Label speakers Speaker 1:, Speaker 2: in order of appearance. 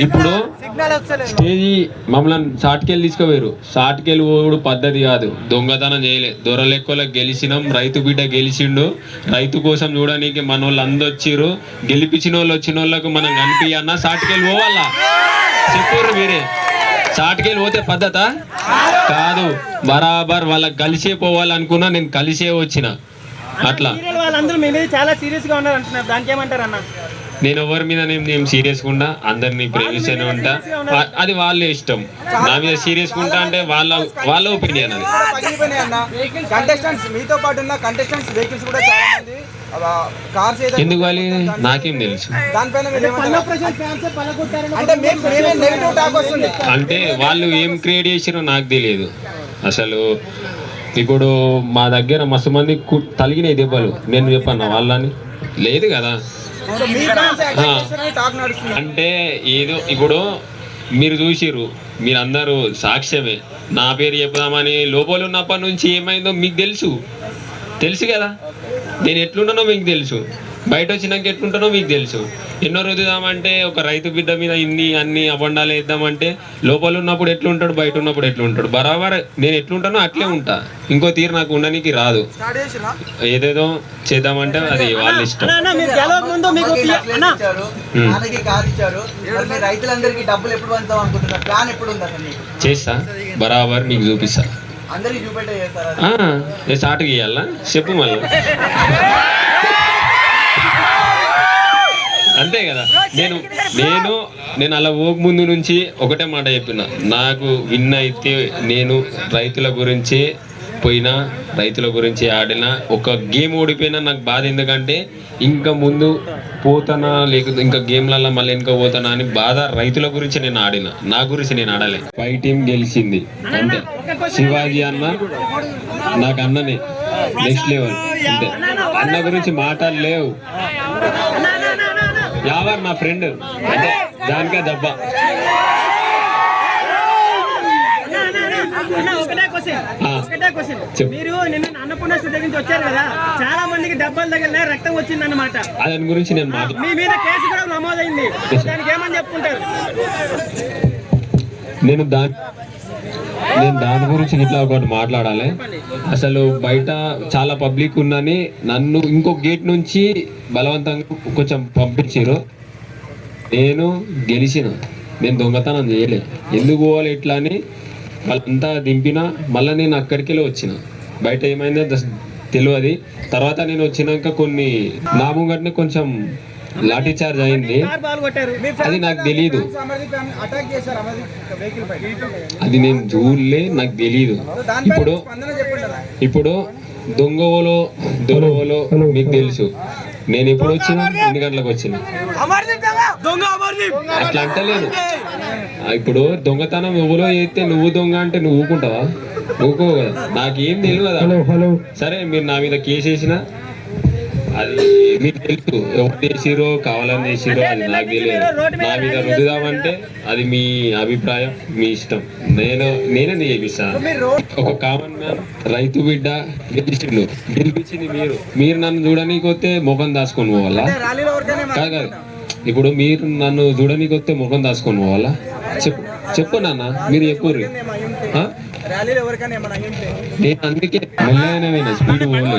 Speaker 1: ఇప్పుడు స్టేజీ మమ్మల్ని షార్ట్కెళ్ళి తీసుకోవేరు. షార్ట్కెళ్ళి పోడు పద్ధతి కాదు. దొంగతనం చేయలే. దొరలెక్కలకు గెలిచినాం. రైతు బిడ్డ గెలిచిండు. రైతు కోసం చూడడానికి మన వాళ్ళు అందరు వచ్చిర్రు. గెలిపించిన వాళ్ళు వచ్చిన వాళ్ళకు మనం కనిపించన్నా షార్ట్కెళ్ళి పోవాలా చెప్పుర్రు మీరే. షార్ట్కెళ్ళి పోతే పద్ధత కాదు. బరాబర్ వాళ్ళకి కలిసే పోవాలనుకున్నా. నేను కలిసే వచ్చిన అట్లా.
Speaker 2: చాలా సీరియస్ గా ఉన్నారు అంటున్నారు, దానికి ఏమంటారు అన్న?
Speaker 1: నేను ఎవరి మీద నేను సీరియస్గా ఉంటా, అందరినీ ప్రేమిస్తూనే ఉంటా. అది వాళ్ళే ఇష్టం. నా మీద సీరియస్గా ఉంటా అంటే వాళ్ళ ఒపీనియన్. అది ఎందుకు వాళ్ళు నాకేం తెలుసు. అంటే వాళ్ళు ఏం క్రియేట్ చేసిరో నాకు తెలియదు అసలు. ఇప్పుడు మా దగ్గర మస్తు మంది తలిగినాయి దెబ్బలు. నేను చెప్పాను వాళ్ళని లేదు కదా. అంటే ఏదో ఇప్పుడు మీరు చూసిర్రు, మీరందరూ సాక్ష్యమే. నా పేరు చెప్దామని లోపల ఉన్నప్పటి నుంచి ఏమైందో మీకు తెలుసు కదా. నేను ఎట్లుంటానో మీకు తెలుసు. బయట వచ్చినాక ఎట్లుంటానో మీకు తెలుసు. ఎన్నో రుద్దుదామంటే ఒక రైతు బిడ్డ మీద అన్ని అబండాలు వేద్దామంటే లోపల ఉన్నప్పుడు ఎట్లుంటాడు, బయట ఉన్నప్పుడు ఎట్లుంటాడు. బరాబర్ నేను ఎట్లుంటానో అట్లే ఉంటా. ఇంకో తీరు నాకు ఉండడానికి రాదు. ఏదేదో చేద్దామంటే అది వాళ్ళ ఇష్టం. చేస్తా బరాబర్ మీకు చూపిస్తా. స్టార్ట్ చేయాలా చెప్పు మళ్ళీ. అంతే కదా. నేను అలా పోక ముందు నుంచి ఒకటే మాట చెప్పిన. నాకు విన్ అయితే నేను రైతుల గురించి పోయినా, రైతుల గురించి ఆడినా. ఒక గేమ్ ఓడిపోయినా నాకు బాధ. ఎందుకంటే ఇంకా ముందు పోతానా లేకపోతే ఇంకా గేమ్లలో మళ్ళీ ఇంకా పోతానా అని బాధ. రైతుల గురించి నేను ఆడిన, నా గురించి నేను ఆడలే. ఫైవ్ టీం గెలిచింది అంతే. శివాజీ అన్న నాకు అన్ననే నెక్స్ట్ లెవెల్ అంతే. అన్న గురించి మాటలు లేవు. యావర్ నా ఫ్రెండ్ అంటే దానికే దెబ్బ.
Speaker 2: మీరు నిన్న అన్నపూర్ణ దగ్గర వచ్చారు కదా, చాలా మందికి దెబ్బలు తగిలిన రక్తం వచ్చింది అన్నమాట.
Speaker 1: దాని గురించి నేను
Speaker 2: మీ మీద కేసు కూడా నమోదైంది. దానికి ఏమని చెప్పుకుంటారు?
Speaker 1: నేను దాని గురించి ఇట్లా ఒకటి మాట్లాడాలి. అసలు బయట చాలా పబ్లిక్ ఉందని నన్ను ఇంకో గేట్ నుంచి బలవంతంగా కొంచెం పంపించారు. నేను గెలిచిన. నేను దొంగతనం చేయలే. ఎందుకు పోవాలి ఇట్లా అని వాళ్ళంతా దింపిన. మళ్ళీ నేను అక్కడికి వచ్చిన. బయట ఏమైందో తెలియదు. తర్వాత నేను వచ్చినాక కొన్ని నా ముంగట్నే కొంచెం లాఠీ చార్జ్ అయింది. అది నాకు తెలీదు. అది నేను చూడలే, నాకు తెలీదు. ఇప్పుడు దొంగవోలో దొరవోలో మీకు తెలుసు. నేను ఎప్పుడు వచ్చిన, ఎన్ని గంటలకు వచ్చిన అట్లా అంటలేదు. ఇప్పుడు దొంగతనం ఎవరో చేస్తే నువ్వు దొంగ అంటే నువ్వు ఊకుంటావా? ఊకో కదా. నాకేం తెలియదు. సరే మీరు నా మీద కేసు వేసినా అది మీకు తెలుసు. ఎవరు చేసిరో కావాలని చేసిరో అది నాకు తెలియదు. నా మీద రుద్దుదామంటే అది మీ అభిప్రాయం, మీ ఇష్టం. నేనే చేపిస్తాను. ఒక కామన్ మ్యాన్ రైతు బిడ్డ గెలిపించింది మీరు నన్ను చూడనీకి వస్తే ముఖం దాచుకొని పోవాలా? కాదు. ఇప్పుడు మీరు నన్ను చూడనీకి వస్తే ముఖం దాచుకొని పోవాలా? చెప్పు నాన్న, మీరు చెప్పుర్రి. నేను అందుకే మెల్లగానే స్పీడ్ పోలేదు.